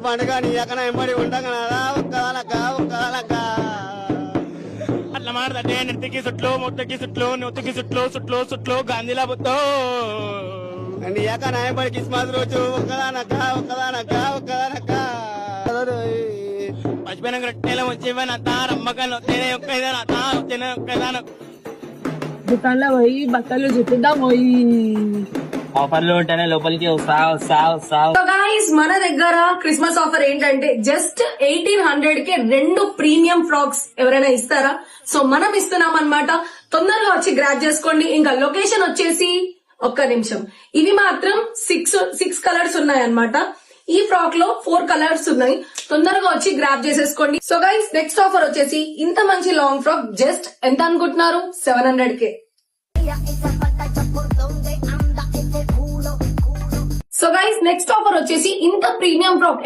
పండుగ నీ ఎక్కడ ఎంబడి ఉండగా ఒక్కదానక్క అట్లా మాట్లాడే నెత్తికి సుట్లు ముత్తకి సుట్లు నొత్తికి సుట్లు గాంధీలా బుత్తో నీ ఎక్కడ ఎంబడి కిస్మత్ రోజు ఒక్కదానక్క మర్చిపోయిన రొట్టెల వచ్చేవనత రమ్మకల్లో తేనే ఒక్కదాన దుకాణంలో పోయి బట్టలు చుట్టుద్దాం పోయి ఆఫర్లు ఉంటేనే లోపలికి వస్తా గైస్ మన దగ్గర క్రిస్మస్ ఆఫర్ ఏంటంటే జస్ట్ 1800 కి 2 ప్రీమియం ఫ్రాక్స్ ఎవరైనా ఇస్తారా? సో మనం ఇస్తున్నాం అన్నమాట. తొందరగా వచ్చి గ్రాబ్ చేసుకోండి. ఇంకా లొకేషన్ వచ్చేసి ఒక్క నిమిషం, ఇవి మాత్రం 6 కలర్స్ ఉన్నాయి అన్నమాట. ఈ ఫ్రాక్ లో 4 కలర్స్ ఉన్నాయి. తొందరగా వచ్చి గ్రాబ్ చేసేసుకోండి. సో గైస్ నెక్స్ట్ ఆఫర్ వచ్చేసి ఇంత మంచి లాంగ్ ఫ్రాక్ జస్ట్ ఎంత అనుకుంటున్నారు? 700 కే. సో గైస్ నెక్స్ట్ ఆఫర్ వచ్చేసి ఇంత ప్రీమియం ఫ్రాక్